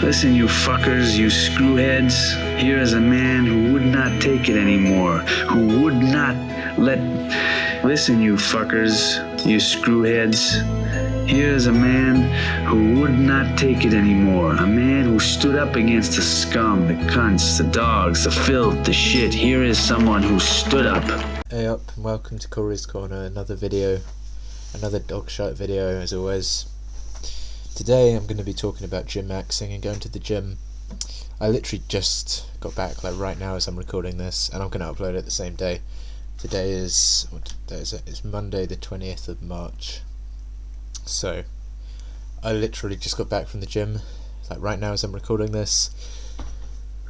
Listen, you fuckers, you screwheads. Here is a man who would not take it anymore, who would not let... Listen, you fuckers, you screwheads. Here is a man who would not take it anymore. A man who stood up against the scum, the cunts, the dogs, the filth, the shit. Here is someone who stood up. Hey up, and welcome to Corey's Corner, another video, another dog shite video as always. Today I'm going to be talking about gymmaxxing and going to the gym. I literally just got back like right now as I'm recording this, and I'm going to upload it the same day. Today is, what day is it? It's Monday the 20th of March. So, I literally just got back from the gym, like right now as I'm recording this.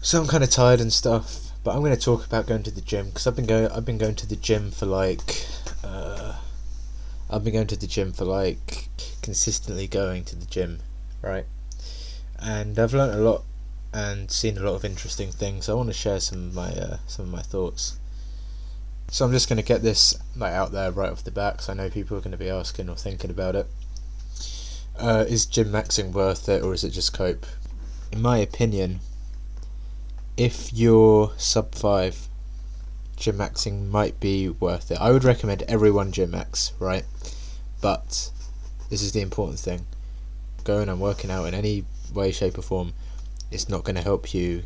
So I'm kind of tired and stuff, but I'm going to talk about going to the gym, because I've been going to the gym for like, consistently going to the gym, right? And I've learnt a lot and seen a lot of interesting things. So I want to share some of my thoughts. So I'm just going to get this like out there right off the bat, because I know people are going to be asking or thinking about it. Is gymmaxxing worth it, or is it just cope? In my opinion, if you're sub 5, gymmaxxing might be worth it. I would recommend everyone gymmax, right? But this is the important thing: going and working out in any way, shape or form, it's not going to help you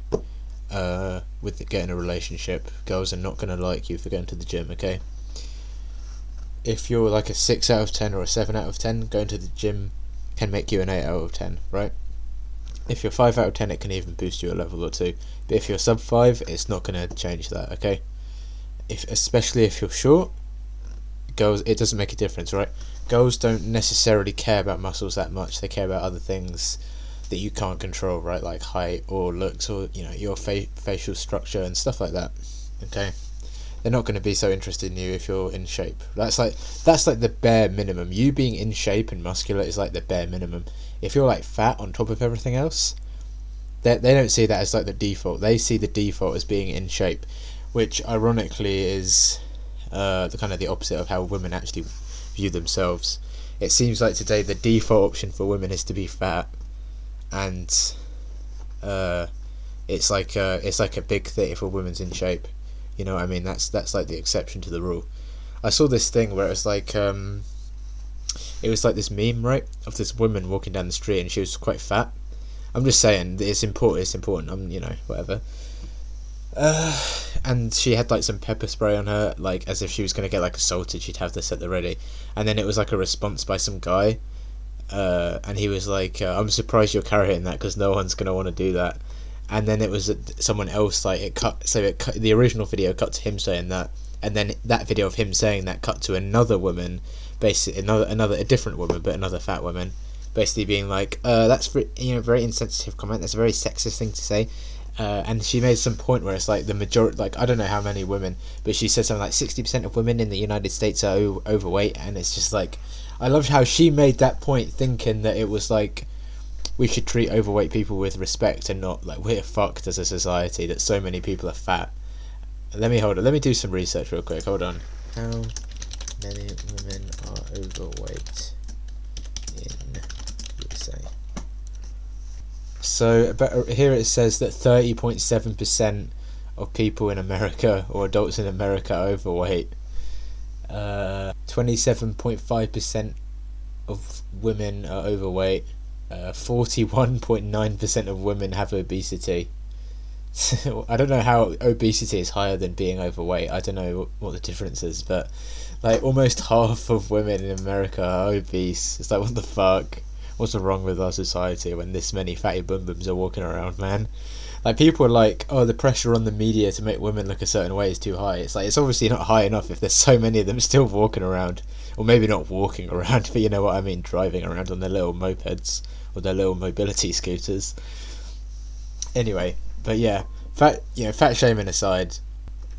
with getting a relationship. Girls are not going to like you for going to the gym, okay? If you're like a 6 out of 10 or a 7 out of 10, going to the gym can make you an 8 out of 10, right? If you're 5 out of 10, it can even boost you a level or two. But if you're sub 5, it's not going to change that, okay? Especially if you're short, girls, it doesn't make a difference, right? Girls don't necessarily care about muscles that much. They care about other things that you can't control, right? Like height or looks, or your facial structure and stuff like that, okay? They're not going to be so interested in you if you're in shape. That's like the bare minimum. You being in shape and muscular is like the bare minimum. If you're like fat on top of everything else, they don't see that as like the default. They see the default as being in shape, which ironically is the opposite of how women actually view themselves. It seems like today the default option for women is to be fat, and it's like a big thing if a woman's in shape. You know what I mean? That's like the exception to the rule. I saw this thing where it was like this meme, right, of this woman walking down the street and she was quite fat. I'm just saying it's important. Whatever. And she had like some pepper spray on her, like as if she was gonna get like assaulted. She'd have this at the ready, and then it was like a response by some guy, and he was like, "I'm surprised you're carrying that, because no one's gonna want to do that." And then it was someone else, like the original video cut to him saying that, and then that video of him saying that cut to another woman, basically a different woman, but another fat woman, basically being like, "That's very insensitive comment. That's a very sexist thing to say." And she made some point where it's like the majority, like I don't know how many women, but she said something like 60% of women in the United States are overweight, and it's just like, I loved how she made that point, thinking that it was like, we should treat overweight people with respect, and not like we're fucked as a society that so many people are fat. Let me do some research real quick. Hold on. How many women are overweight in USA? So here it says that 30.7% of people in America, or adults in America, are overweight. 27.5% of women are overweight. 41.9% of women have obesity. I don't know how obesity is higher than being overweight. I don't know what the difference is, but like almost half of women in America are obese. It's like, what the fuck? What's wrong with our society when this many fatty bum-bums are walking around, man? Like, people are like, oh, the pressure on the media to make women look a certain way is too high. It's like, it's obviously not high enough if there's so many of them still walking around. Or maybe not walking around, but you know what I mean, driving around on their little mopeds or their little mobility scooters. Anyway, but yeah, fat shaming aside,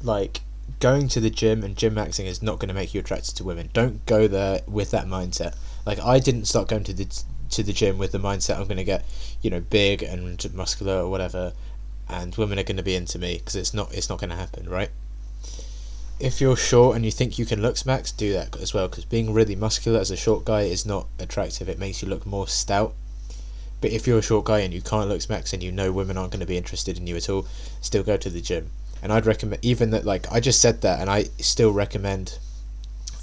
like, going to the gym and gymmaxxing is not going to make you attracted to women. Don't go there with that mindset. Like, I didn't start going to the gym with the mindset I'm going to get, big and muscular or whatever, and women are going to be into me, because it's not going to happen, right? If you're short and you think you can look smacks, do that as well, because being really muscular as a short guy is not attractive. It makes you look more stout, But if you're a short guy and you can't look smacks and you know women aren't going to be interested in you at all, still go to the gym. And I'd recommend, even that, like, I just said that, and I still recommend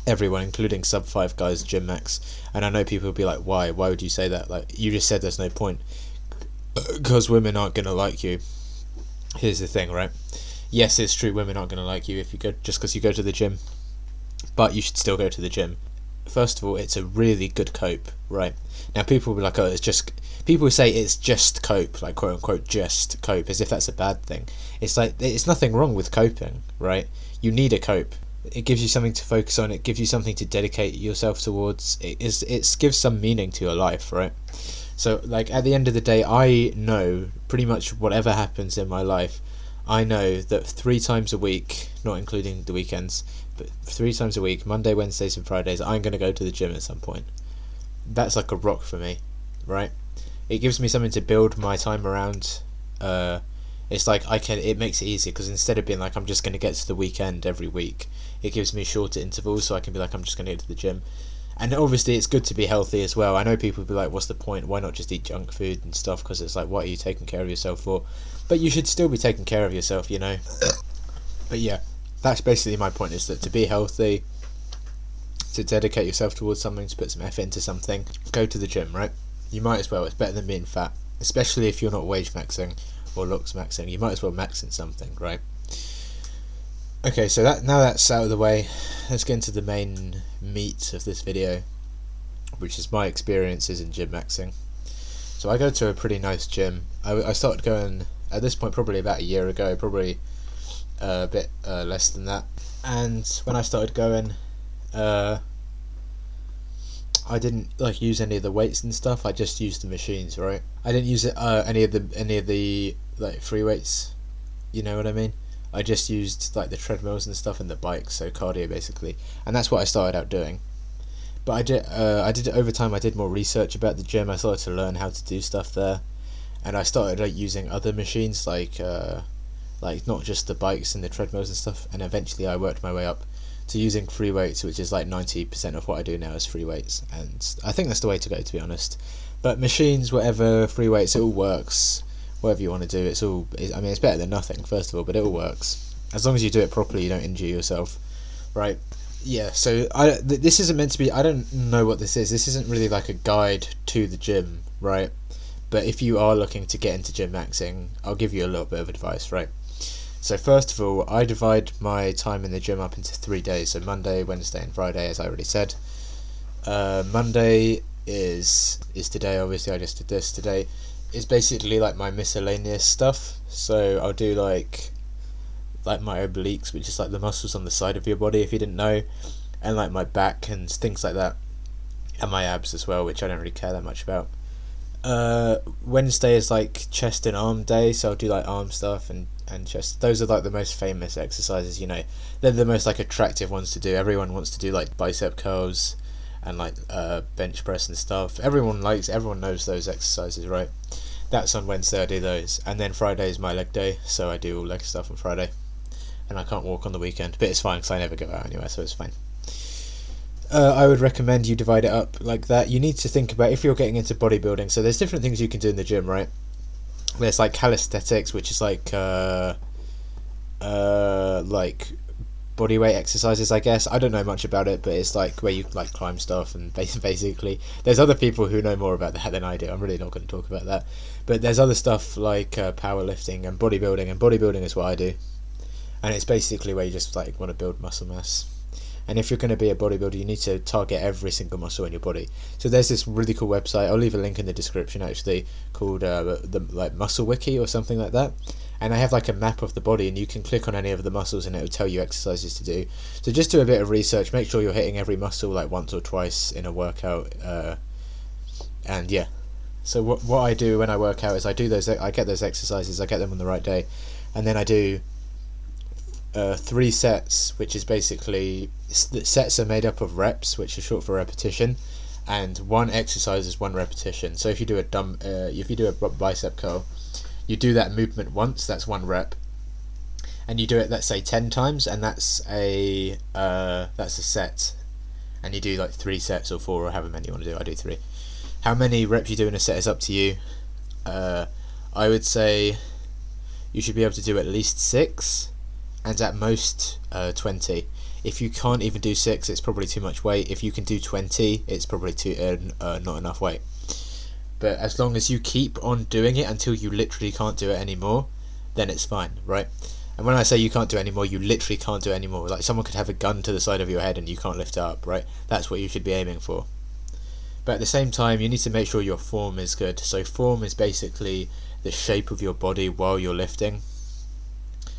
everyone, including sub 5 guys, gym max. And I know people will be like, why would you say that? Like, you just said there's no point, because women aren't going to like you. Here's the thing, right? Yes, it's true, women aren't going to like you if you go, just because you go to the gym, but you should still go to the gym. First of all, it's a really good cope, right? Now people will be like, oh, it's just, people say it's just cope, like quote unquote just cope, as if that's a bad thing. It's like, it's nothing wrong with coping, right? You need a cope. It gives you something to focus on, it gives you something to dedicate yourself towards, it gives some meaning to your life, right? So, like, at the end of the day, I know pretty much whatever happens in my life, I know that 3 times a week, not including the weekends, but 3 times a week, Monday, Wednesdays and Fridays, I'm going to go to the gym at some point. That's like a rock for me, right? It gives me something to build my time around. It's like it makes it easier, because instead of being like, I'm just going to get to the weekend every week, it gives me shorter intervals, so I can be like, I'm just going to go to the gym. And obviously it's good to be healthy as well. I know people will be like, what's the point? Why not just eat junk food and stuff? Because it's like, what are you taking care of yourself for? But you should still be taking care of yourself, you know. But yeah, that's basically my point, is that to be healthy, to dedicate yourself towards something, to put some effort into something, go to the gym, right? You might as well. It's better than being fat, especially if you're not wage maxing or looks maxing. You might as well max in something, right? Okay, so now that's out of the way, let's get into the main meat of this video, which is my experiences in gym maxing. So I go to a pretty nice gym. I started going at this point probably about a year ago, probably a bit less than that. And when I started going, I didn't like use any of the weights and stuff. I just used the machines, right? I didn't use any of the like free weights. You know what I mean? I just used like the treadmills and stuff and the bikes, so cardio basically. And that's what I started out doing. But I did it over time. I did more research about the gym. I started to learn how to do stuff there, and I started like using other machines, like not just the bikes and the treadmills and stuff. And eventually, I worked my way up to using free weights, which is like 90% of what I do now is free weights. And I think that's the way to go, to be honest. But machines, whatever, free weights, it all works. Whatever you want to do, it's better than nothing, first of all, but it all works as long as you do it properly. You don't injure yourself, right? Yeah, so this isn't meant to be, I don't know what this is. This isn't really like a guide to the gym, right? But if you are looking to get into gym maxing, I'll give you a little bit of advice, right? So first of all, I divide my time in the gym up into 3 days, so Monday, Wednesday and Friday, as I already said. Monday is today, obviously. I just did this today. It's basically like my miscellaneous stuff. So I'll do like my obliques, which is like the muscles on the side of your body, if you didn't know, and like my back and things like that, and my abs as well, which I don't really care that much about. Wednesday is like chest and arm day, so I'll do like arm stuff and chest. Those are like the most famous exercises, you know. They're the most like attractive ones to do. Everyone wants to do like bicep curls and like bench press and stuff. Everyone knows those exercises, right? That's on Wednesday, I do those. And then Friday is my leg day, so I do all leg stuff on Friday. And I can't walk on the weekend, but it's fine because I never go out anyway, so it's fine. I would recommend you divide it up like that. You need to think about if you're getting into bodybuilding. So there's different things you can do in the gym, right? There's like calisthenics, which is like body weight exercises, I guess. I don't know much about it, but it's like where you like climb stuff, and basically there's other people who know more about that than I do. I'm really not going to talk about that, but there's other stuff like powerlifting and bodybuilding is what I do, and it's basically where you just like want to build muscle mass. And if you're going to be a bodybuilder, you need to target every single muscle in your body. So there's this really cool website, I'll leave a link in the description actually, called the like Muscle Wiki or something like that. And I have like a map of the body, and you can click on any of the muscles and it will tell you exercises to do. So just do a bit of research, make sure you're hitting every muscle like once or twice in a workout. And yeah, so what I do when I work out is I get those exercises, I get them on the right day, and then I do 3 sets, which is basically, sets are made up of reps, which is short for repetition, and one exercise is 1 repetition. So if you do a bicep curl, you do that movement once, that's 1 rep, and you do it, let's say 10 times, and that's a set, and you do like 3 sets or 4 or however many you want to do. I do 3. How many reps you do in a set is up to you. I would say you should be able to do at least 6, and at most 20. If you can't even do 6, it's probably too much weight. If you can do 20, it's probably not enough weight. But as long as you keep on doing it until you literally can't do it anymore, then it's fine, right? And when I say you can't do it anymore, you literally can't do it anymore. Like, someone could have a gun to the side of your head and you can't lift it up, right? That's what you should be aiming for. But at the same time, you need to make sure your form is good. So form is basically the shape of your body while you're lifting.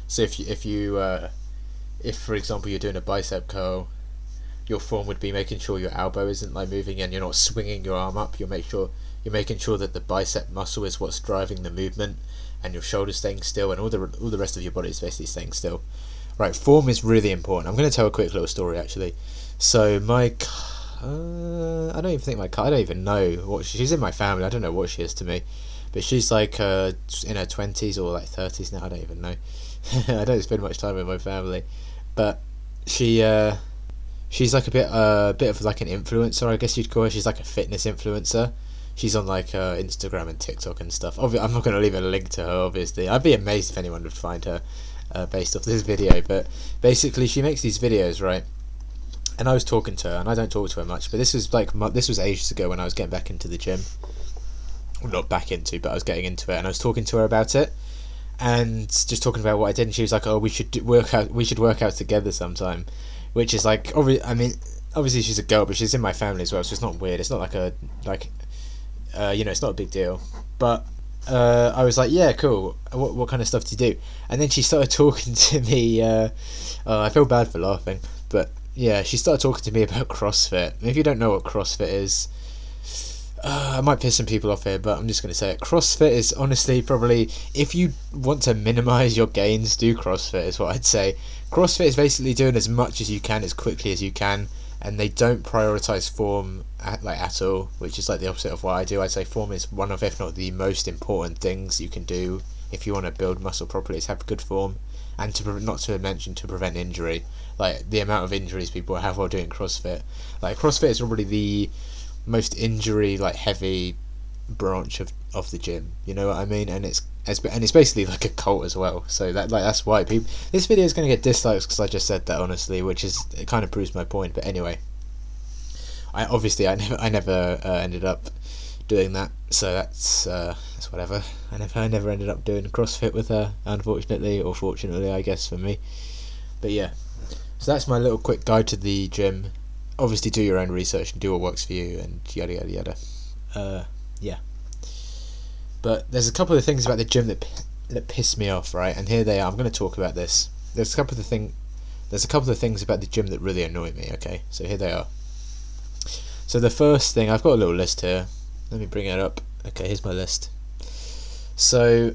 So if for example you're doing a bicep curl, your form would be making sure your elbow isn't like moving and you're not swinging your arm up. You're making sure that the bicep muscle is what's driving the movement, and your shoulders staying still, and all the rest of your body is basically staying still. Right, form is really important. I'm going to tell a quick little story actually. So I don't even know what she's in my family. I don't know what she is to me, but she's like in her 20s or like 30s now. I don't even know. I don't spend much time with my family, but she's like a bit of like an influencer, I guess you'd call her. She's like a fitness influencer. She's on like Instagram and TikTok and stuff. I'm not going to leave a link to her, obviously. I'd be amazed if anyone would find her based off this video. But basically, she makes these videos, right? And I was talking to her, and I don't talk to her much. But this was ages ago when I was getting back into the gym. Well, not back into, but I was getting into it, and I was talking to her about it, and just talking about what I did. And she was like, "Oh, we should work out together sometime," which is like, obviously she's a girl, but she's in my family as well, so it's not weird. It's not like it's not a big deal. But I was like, yeah, cool. What kind of stuff do you do? And then she started talking to me. I feel bad for laughing, but yeah, she started talking to me about CrossFit. If you don't know what CrossFit is, I might piss some people off here, but I'm just going to say it. CrossFit is honestly probably, if you want to minimise your gains, do CrossFit is what I'd say. CrossFit is basically doing as much as you can as quickly as you can, and they don't prioritise form at all, which is like the opposite of what I do. I'd say form is one of, if not the most important things you can do if you want to build muscle properly, is have good form, and not to mention to prevent injury. Like, the amount of injuries people have while doing CrossFit. Like, CrossFit is probably the most injury heavy branch of the gym. You know what I mean? And it's basically like a cult as well. So that's why people. This video is going to get dislikes because I just said that, honestly, which it kind of proves my point. But anyway, I never ended up doing that. So that's whatever. I never ended up doing CrossFit with her, unfortunately, or fortunately, I guess, for me. But yeah, so that's my little quick guide to the gym. Obviously, do your own research and do what works for you, and yada yada yada. Yeah. But there's a couple of things about the gym that piss me off, right? And here they are. I'm going to talk about this. There's a couple of things about the gym that really annoy me. Okay, so here they are. So the first thing, I've got a little list here. Let me bring it up. Okay, here's my list. So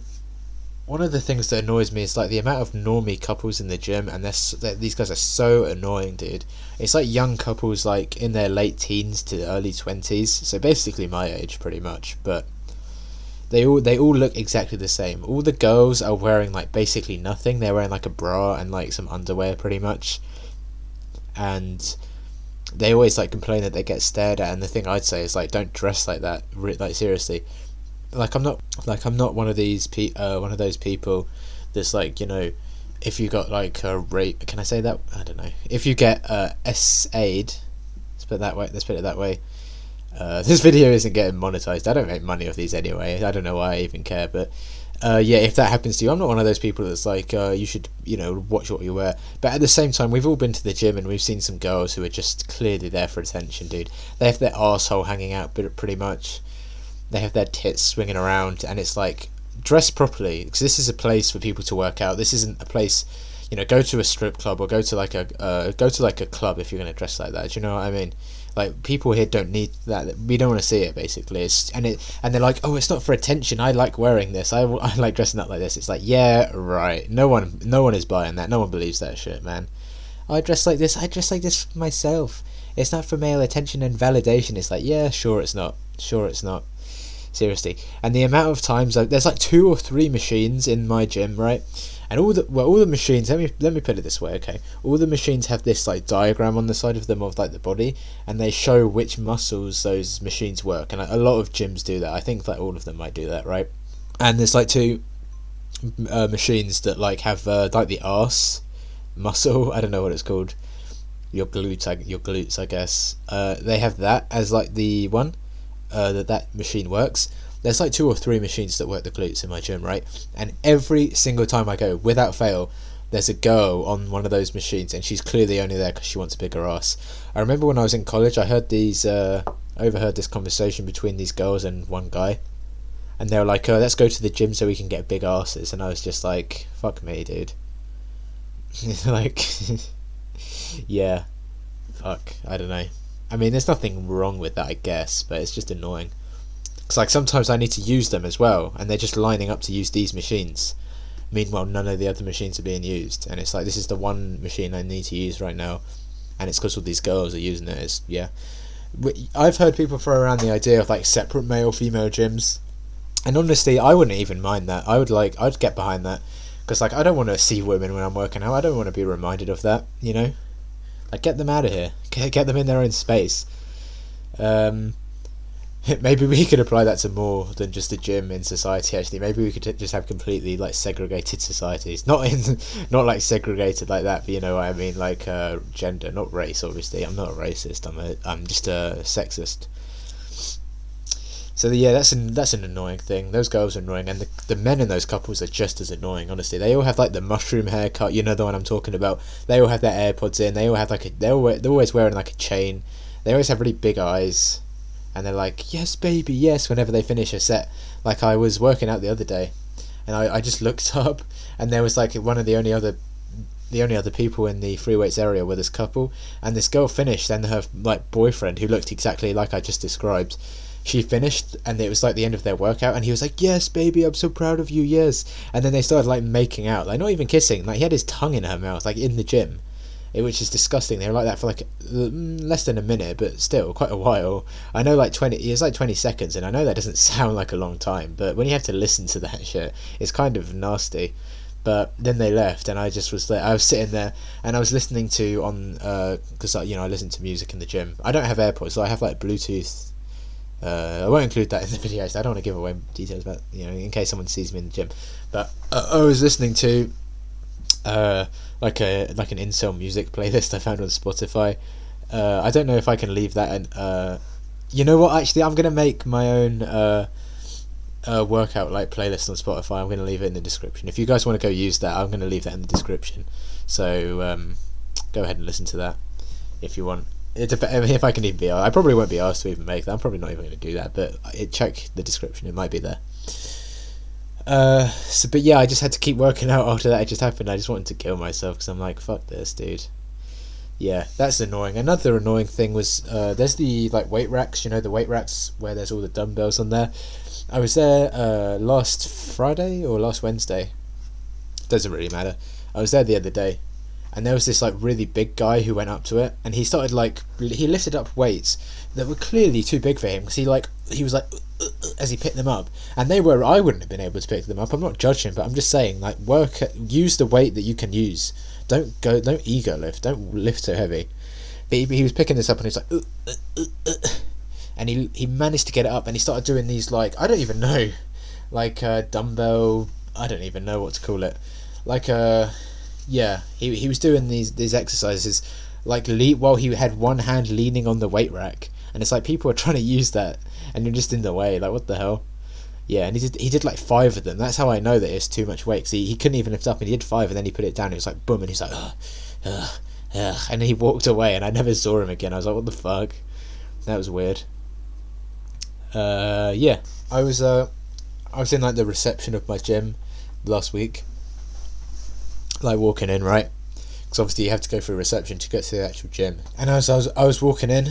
one of the things that annoys me is like the amount of normie couples in the gym, and these guys are so annoying, dude. It's like young couples like in their late teens to early 20s, so basically my age pretty much, but they all look exactly the same. All the girls are wearing like basically nothing. They're wearing like a bra and like some underwear pretty much, and they always like complain that they get stared at. And the thing I'd say is like, don't dress like that. Like, seriously. Like, I'm not one of those people that's like, you know, if you got like a rape, can I say that? I don't know. If you get SA'd, let's put it that way. This video isn't getting monetized. I don't make money off these anyway. I don't know why I even care, but yeah, if that happens to you, I'm not one of those people that's like, you should, you know, watch what you wear. But at the same time, we've all been to the gym and we've seen some girls who are just clearly there for attention, dude. They have their arsehole hanging out pretty much. They have their tits swinging around, and it's like, dress properly, because this is a place for people to work out. This isn't a place, you know, go to a strip club or go to like a club if you're going to dress like that. Do you know what I mean? Like, people here don't need that. We don't want to see it, basically. And they're like, oh, it's not for attention. I like wearing this. I like dressing up like this. It's like, yeah, right. No one is buying that. No one believes that shit, man. I dress like this for myself. It's not for male attention and validation. It's like, yeah, sure it's not. Seriously. And the amount of times there's like 2 or 3 machines in my gym, right? And all the machines, let me put it this way, okay, all the machines have this like diagram on the side of them of like the body, and they show which muscles those machines work, and a lot of gyms do that. I think like all of them might do that, right? And there's like two machines that like have like the arse muscle, I don't know what it's called, your glutes, I guess. They have that as like the one that machine works. There's like 2 or 3 machines that work the glutes in my gym, right? And every single time I go, without fail, there's a girl on one of those machines, and she's clearly only there because she wants a bigger ass. I remember when I was in college, I heard overheard this conversation between these girls and one guy, and they were like, "Oh, let's go to the gym so we can get big asses." And I was just like, "Fuck me, dude." Like, yeah, fuck. I don't know. I mean, there's nothing wrong with that, I guess, but it's just annoying. It's like sometimes I need to use them as well, and they're just lining up to use these machines. Meanwhile, none of the other machines are being used, and it's like, this is the one machine I need to use right now, and it's because all these girls are using it. Yeah, I've heard people throw around the idea of like separate male-female gyms, and honestly, I wouldn't even mind that. I'd get behind that, because like I don't want to see women when I'm working out. I don't want to be reminded of that, you know. Like, get them out of here. Get them in their own space. Maybe we could apply that to more than just a gym in society. Actually, maybe we could just have completely like segregated societies. Not like segregated like that, but you know what I mean, like gender, not race. Obviously, I'm not a racist. I'm just a sexist. So yeah, that's an annoying thing. Those girls are annoying, and the men in those couples are just as annoying. Honestly, they all have like the mushroom haircut. You know the one I'm talking about. They all have their AirPods in. They all have like they're always wearing like a chain. They always have really big eyes. And they're like, "Yes, baby, yes," whenever they finish a set. Like, I was working out the other day, and I just looked up, and there was like one of the only other people in the free weights area were this couple, and this girl finished, and her like boyfriend, who looked exactly like I just described, she finished, and it was like the end of their workout, and he was like, "Yes, baby, I'm so proud of you, yes." And then they started like making out, like not even kissing, like he had his tongue in her mouth, like in the gym. Which is disgusting. They were like that for like less than a minute, but still quite a while. I know like 20 seconds, and I know that doesn't sound like a long time, but when you have to listen to that shit, it's kind of nasty. But then they left, and I just was there. I was sitting there, and I was listening to because you know I listen to music in the gym. I don't have AirPods, so I have like Bluetooth. I won't include that in the video. So I don't want to give away details about, you know, in case someone sees me in the gym. But I was listening to like an incel music playlist I found on Spotify. I don't know if I can leave that, and you know what, actually I'm gonna make my own workout like playlist on Spotify. I'm gonna leave it in the description. If you guys want to go use that, I'm gonna leave that in the description, so go ahead and listen to that if you want. If I can even be asked. I probably won't be asked to even make that. I'm probably not even going to do that, but check the description, it might be there. But yeah, I just had to keep working out after that. It just happened. I just wanted to kill myself because I'm like, fuck this, dude. Yeah, that's annoying. Another annoying thing was there's the like weight racks, you know, the weight racks where there's all the dumbbells on there. I was there last Friday or last Wednesday, doesn't really matter. I was there the other day, and there was this like really big guy who went up to it, and he started like, he lifted up weights that were clearly too big for him, because he was like as he picked them up, and I wouldn't have been able to pick them up. I'm not judging, but I'm just saying, like, use the weight that you can use. Don't ego lift, don't lift so heavy. But he was picking this up, and he's like and he managed to get it up, and he started doing these, like, I don't even know, like dumbbell, I don't even know what to call it, like yeah, he was doing these exercises like while he had one hand leaning on the weight rack, and it's like people are trying to use that and you're just in the way, like, what the hell. Yeah, and he did like 5 of them. That's how I know that it's too much weight, because he couldn't even lift up, and he did 5, and then he put it down, and it was like boom, and he's like and he walked away, and I never saw him again. I was like, what the fuck, that was weird. Yeah, I was in like the reception of my gym last week, like walking in, right, because obviously you have to go through reception to get to the actual gym. And I was walking in,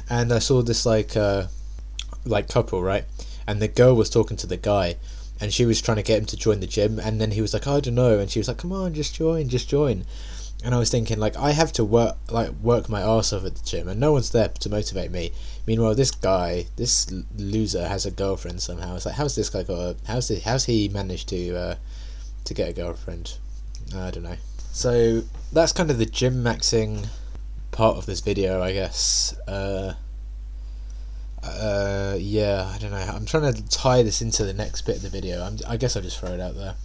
and I saw this like couple, right, and the girl was talking to the guy, and she was trying to get him to join the gym, and then he was like, I don't know, and she was like, come on, just join. And I was thinking, like, I have to work my arse off at the gym, and no one's there to motivate me. Meanwhile, this loser has a girlfriend somehow. It's like, how's this guy how's he managed to get a girlfriend? I don't know. So that's kind of the gymmaxxing part of this video, I guess. Yeah, I don't know. I'm trying to tie this into the next bit of the video. I guess I'll just throw it out there.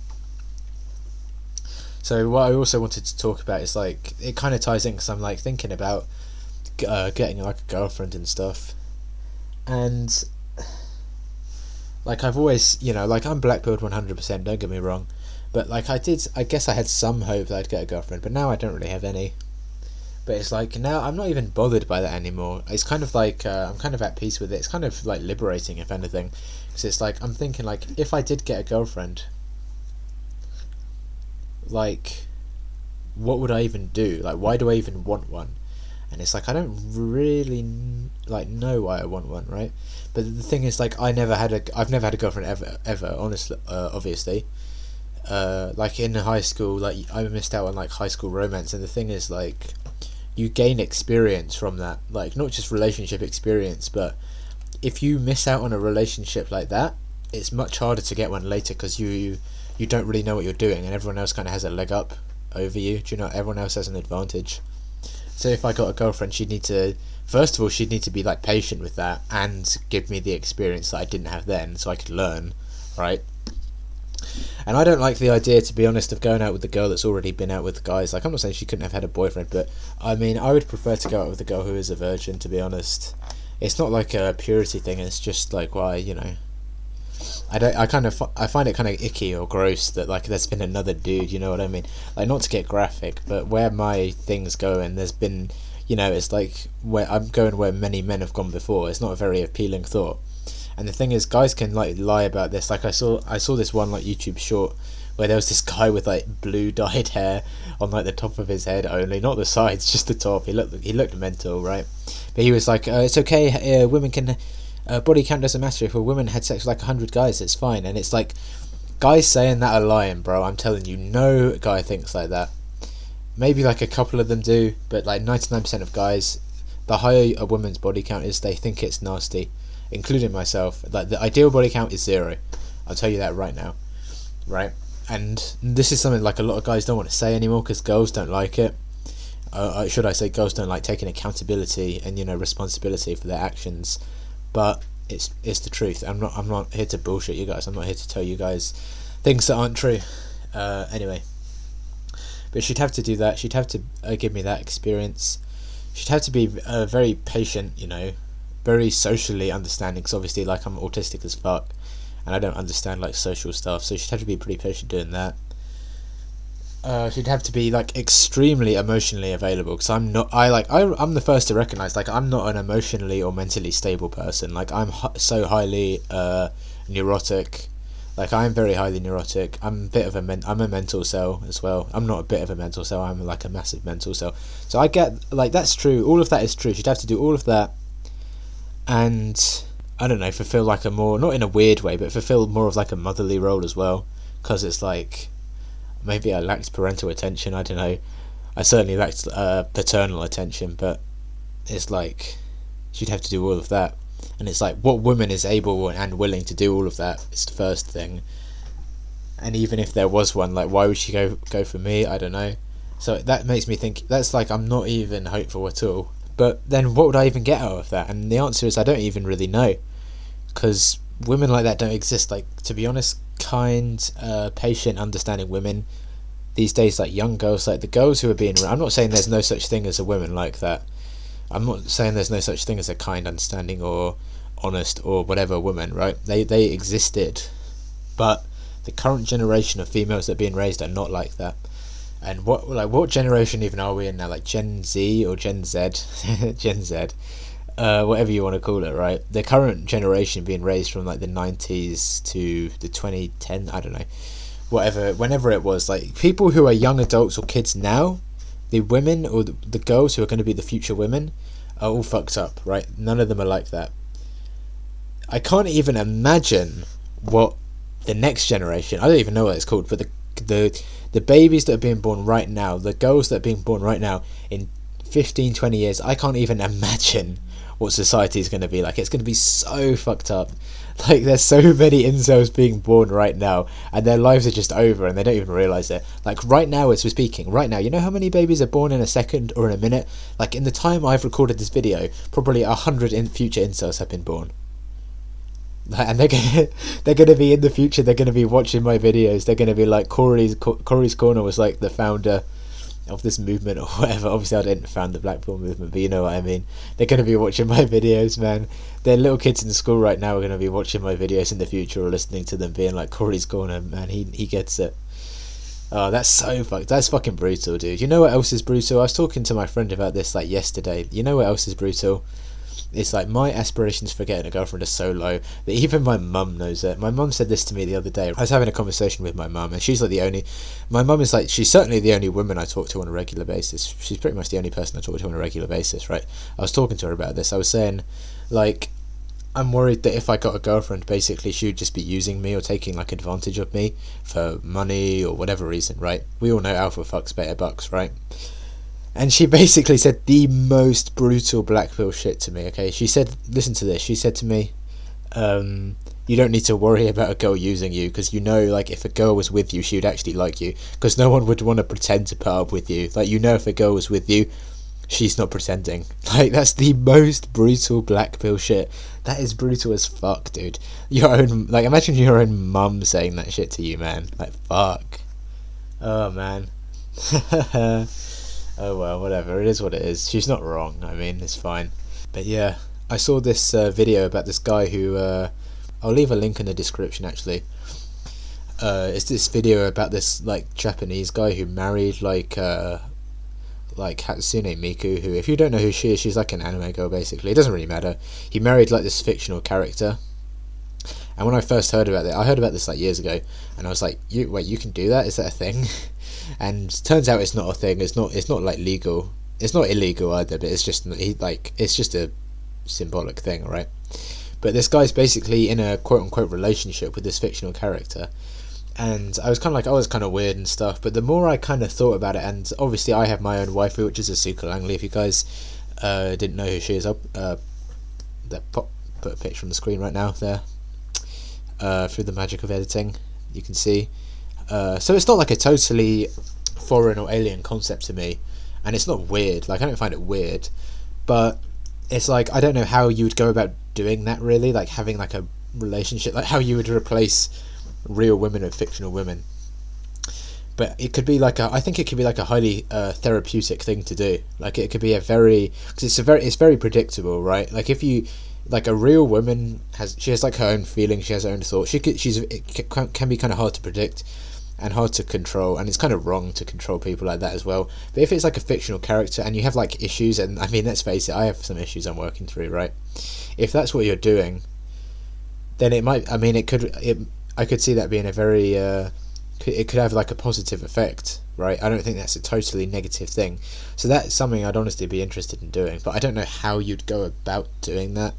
So what I also wanted to talk about is like, it kind of ties in because I'm like thinking about getting like a girlfriend and stuff, and like I've always, you know, like I'm black-pilled 100%, don't get me wrong, but like I guess I had some hope that I'd get a girlfriend, but now I don't really have any. But it's like, now I'm not even bothered by that anymore. It's kind of like, I'm kind of at peace with it. It's kind of like liberating, if anything, because it's like, I'm thinking like, if I did get a girlfriend, like, what would I even do? Like, why do I even want one? And it's like, I don't really like know why I want one, right? But the thing is, like, I've never had a girlfriend ever, honestly, obviously. Like in high school, like I missed out on like high school romance, and the thing is, like, you gain experience from that, like not just relationship experience, but if you miss out on a relationship like that, it's much harder to get one later because you don't really know what you're doing, and everyone else kind of has a leg up over you. Do you know? Everyone else has an advantage. So if I got a girlfriend, she'd need to be like patient with that and give me the experience that I didn't have then, so I could learn, right? And I don't like the idea, to be honest, of going out with the girl that's already been out with guys. Like, I'm not saying she couldn't have had a boyfriend, but I mean, I would prefer to go out with a girl who is a virgin, to be honest. It's not like a purity thing, it's just like, why, you know, I find it kind of icky or gross that like there's been another dude, you know what I mean? Like, not to get graphic, but where my things go, and there's been, you know, it's like where I'm going where many men have gone before. It's not a very appealing thought. And the thing is, guys can like lie about this. Like I saw this one like YouTube short where there was this guy with like blue dyed hair on like the top of his head only, not the sides, just the top. He looked mental, right? But he was like, it's okay, women can, body count doesn't matter. If a woman had sex with like 100 guys, it's fine. And it's like, guys saying that are lying, bro. I'm telling you, no guy thinks like that. Maybe like a couple of them do, but like 99% of guys, the higher a woman's body count is, they think it's nasty. Including myself. Like, the ideal body count is 0. I'll tell you that right now, right? And this is something like a lot of guys don't want to say anymore because girls don't like it. Should I say, girls don't like taking accountability and, you know, responsibility for their actions. But it's the truth. I'm not here to bullshit you guys. I'm not here to tell you guys things that aren't true. Anyway, but she'd have to do that. She'd have to give me that experience. She'd have to be very patient, you know, very socially understanding, because obviously, like, I'm autistic as fuck and I don't understand like social stuff, so she'd have to be pretty patient doing that. She'd have to be like extremely emotionally available, because I'm the first to recognize, like, I'm not an emotionally or mentally stable person. Like, I'm so highly neurotic. Like, I'm very highly neurotic. I'm a mental cell as well. I'm not a bit of a mental cell, I'm like a massive mental cell. So I get, like, that's true, all of that is true. She'd have to do all of that and, I don't know, fulfill like a more, not in a weird way, but fulfill more of like a motherly role as well, because it's like, maybe I lacked parental attention, I don't know. I certainly lacked paternal attention, but it's like, she'd have to do all of that. And it's like, what woman is able and willing to do all of that is the first thing. And even if there was one, like, why would she go for me? I don't know. So that makes me think, that's like, I'm not even hopeful at all. But then what would I even get out of that? And the answer is, I don't even really know, because women like that don't exist. Like, to be honest, kind, patient, understanding women these days, like young girls, like the girls who are being, I'm not saying there's no such thing as a woman like that. I'm not saying there's no such thing as a kind, understanding, or honest, or whatever woman, right? They existed, but the current generation of females that are being raised are not like that. And what generation even are we in now? Like Gen Z or Gen Z, Gen Z, whatever you want to call it, right? The current generation being raised from like the 90s to the 2010, I don't know, whenever it was, like people who are young adults or kids now, the women or the girls who are going to be the future women are all fucked up, right? None of them are like that. I can't even imagine what the next generation, I don't even know what it's called, but the babies that are being born right now, the girls that are being born right now, in 15-20 years, I can't even imagine what society is going to be like. It's going to be so fucked up. Like, there's so many incels being born right now, and their lives are just over, and they don't even realise it. Like, right now, as we're speaking, right now, you know how many babies are born in a second or in a minute? Like, in the time I've recorded this video, probably 100 future incels have been born. And they're gonna be in the future. They're gonna be watching my videos. They're gonna be like, Corey's Corner was like the founder of this movement or whatever. Obviously I didn't found the Black Pill movement, but you know what I mean. They're going to be watching my videos, man. Their little kids in school right now are going to be watching my videos in the future or listening to them being like, Corey's Corner, man, he gets it. Oh, that's so that's fucking brutal, dude. You know what else is brutal? I was talking to my friend about this like yesterday. You know what else is brutal? It's like, my aspirations for getting a girlfriend are so low that even my mum knows it. My mum said this to me the other day. I was having a conversation with my mum, and she's like my mum is like, she's certainly the only woman I talk to on a regular basis. She's pretty much the only person I talk to on a regular basis, right? I was talking to her about this. I was saying, like, I'm worried that if I got a girlfriend, basically she would just be using me or taking like advantage of me for money or whatever reason, right? We all know alpha fucks beta bucks, right? And she basically said the most brutal black pill shit to me, okay? She said, listen to this, she said to me, you don't need to worry about a girl using you, because you know, like, if a girl was with you, she would actually like you, because no one would want to pretend to put up with you. Like, you know, if a girl was with you, she's not pretending. Like, that's the most brutal black pill shit. That is brutal as fuck, dude. Your own, like, imagine your own mum saying that shit to you, man. Like, fuck. Oh, man. Oh well, whatever, it is what it is. She's not wrong, I mean, it's fine. But yeah, I saw this video about this guy who, I'll leave a link in the description actually. It's this video about this, like, Japanese guy who married, like Hatsune Miku, who, if you don't know who she is, she's like an anime girl basically. It doesn't really matter. He married, like, this fictional character. And when I first heard about it, I heard about this like years ago, and I was like, wait, you can do that? Is that a thing? And turns out it's not a thing. It's not like legal. It's not illegal either, but it's just it's just a symbolic thing, right? But this guy's basically in a quote unquote relationship with this fictional character, and I was kind of like, oh, it's kind of weird and stuff. But the more I kind of thought about it, and obviously I have my own waifu, which is Asuka Langley. If you guys didn't know who she is, I'll put a picture on the screen right now there. Through the magic of editing, you can see. So it's not like a totally foreign or alien concept to me, and it's not weird. Like, I don't find it weird, but it's like, I don't know how you would go about doing that, really, like having like a relationship, like how you would replace real women with fictional women. But it could be like I think it could be like a highly therapeutic thing to do. Like, it could be because it's very predictable, right? Like, if you, like, a real woman she has like her own feelings, she has her own thoughts. It can be kind of hard to predict and hard to control, and it's kind of wrong to control people like that as well. But if it's like a fictional character and you have like issues, and I mean, let's face it, I have some issues I'm working through, right? If that's what you're doing, then it might, I mean, I could see that being a very it could have like a positive effect, right? I don't think that's a totally negative thing. So that's something I'd honestly be interested in doing, but I don't know how you'd go about doing that.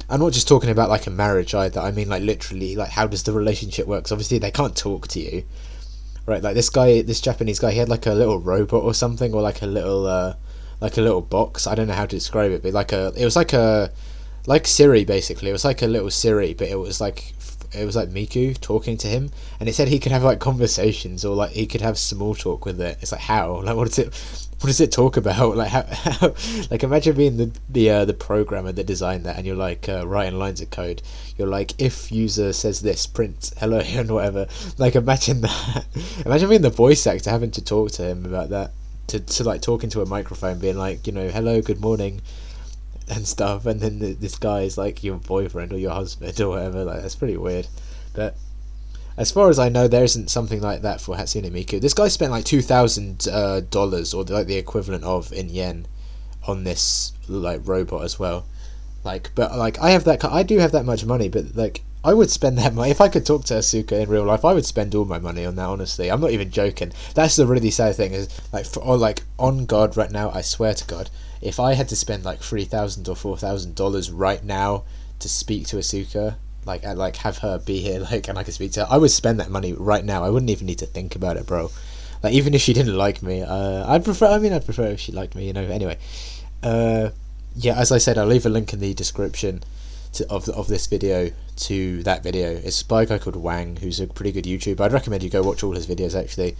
I'm not just talking about like a marriage either. I mean, like, literally, like, how does the relationship work? 'Cause obviously they can't talk to you, right? Like, this Japanese guy, he had like a little robot or something, or like a little box. I don't know how to describe it, but it was like Siri basically. It was like a little Siri, but it was like Miku talking to him, and it said he could have like conversations, or like he could have small talk with it. It's like, how? Like, what does it talk about? Like, how like, imagine being the programmer that designed that, and you're like writing lines of code. You're like, if user says this, print hello and whatever. Like, imagine that. Imagine being the voice actor having to talk to him about that, to like talk into a microphone, being like, you know, hello, good morning, and stuff, and then this guy is like your boyfriend or your husband or whatever. Like, that's pretty weird. But as far as I know, there isn't something like that for Hatsune Miku. This guy spent like $2,000, or like the equivalent of in yen, on this like robot as well. Like, but like, I do have that much money, but like, I would spend that money if I could talk to Asuka in real life. I would spend all my money on that. Honestly, I'm not even joking. That's the really sad thing, is like, on God right now, I swear to God, if I had to spend like $3,000 or $4,000 right now to speak to Asuka, like have her be here, like, and I could speak to her, I would spend that money right now. I wouldn't even need to think about it, bro. Like, even if she didn't like me, I'd prefer if she liked me, you know. Anyway, yeah, as I said, I'll leave a link in the description of this video to that video. It's by a guy called Wang, who's a pretty good YouTuber. I'd recommend you go watch all his videos actually.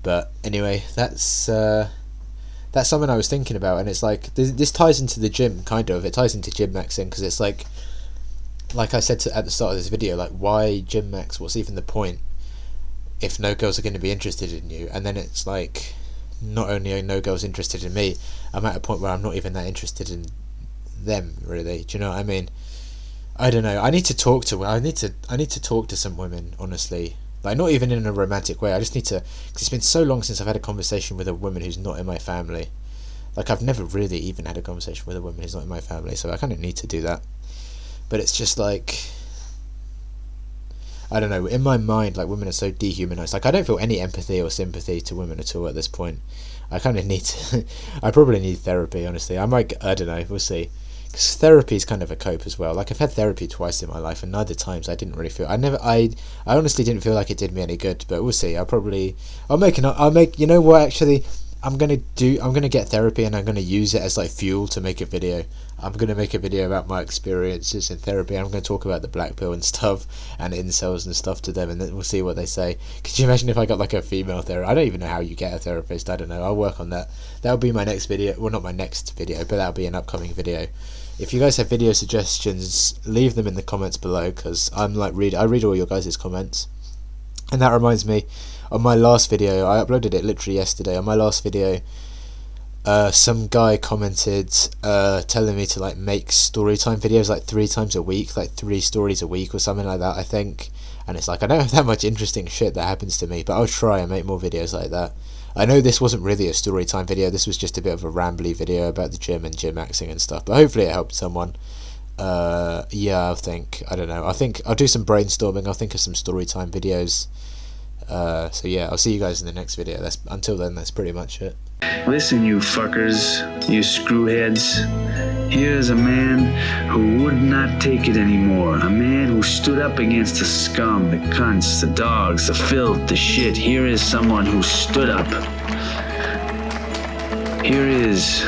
But anyway, that's something I was thinking about, and it's like this ties into the gym kind of. It ties into gymmaxxing, because it's like I said at the start of this video, like, why gymmax? What's even the point if no girls are going to be interested in you? And then it's like, not only are no girls interested in me, I'm at a point where I'm not even that interested in them, really. Do you know what I mean? I don't know. I need to talk to some women, honestly. Like, not even in a romantic way. I just need to, because it's been so long since I've had a conversation with a woman who's not in my family. Like, I've never really even had a conversation with a woman who's not in my family, so I kind of need to do that. But it's just like, I don't know, in my mind, like, women are so dehumanized. Like, I don't feel any empathy or sympathy to women at all at this point. I kind of need to I probably need therapy, honestly. I don't know, we'll see. Because therapy is kind of a cope as well. Like, I've had therapy twice in my life, and neither times I didn't really feel, I honestly didn't feel like it did me any good, but we'll see. I'll make, you know what, actually, I'm gonna get therapy, and I'm gonna use it as like fuel to make a video. I'm gonna make a video about my experiences in therapy. I'm gonna talk about the black pill and stuff, and incels and stuff to them, and then we'll see what they say. Could you imagine if I got like a female therapist? I don't even know how you get a therapist. I don't know. I'll work on that. That'll be my next video. Well, not my next video, but that'll be an upcoming video. If you guys have video suggestions, leave them in the comments below, because I read all your guys' comments. And that reminds me, on my last video, I uploaded it literally yesterday. On my last video, some guy commented telling me to like make storytime videos like 3 times a week, like 3 stories a week or something like that, I think. And it's like, I don't have that much interesting shit that happens to me, but I'll try and make more videos like that. I know this wasn't really a story time video, this was just a bit of a rambly video about the gym and gymmaxxing and stuff, but hopefully it helped someone. Yeah, I don't know, I think I'll do some brainstorming, I'll think of some story time videos. So yeah, I'll see you guys in the next video. Until then, that's pretty much it. Listen, you fuckers, you screwheads. Here's a man who would not take it anymore. A man who stood up against the scum, the cunts, the dogs, the filth, the shit. Here is someone who stood up. Here is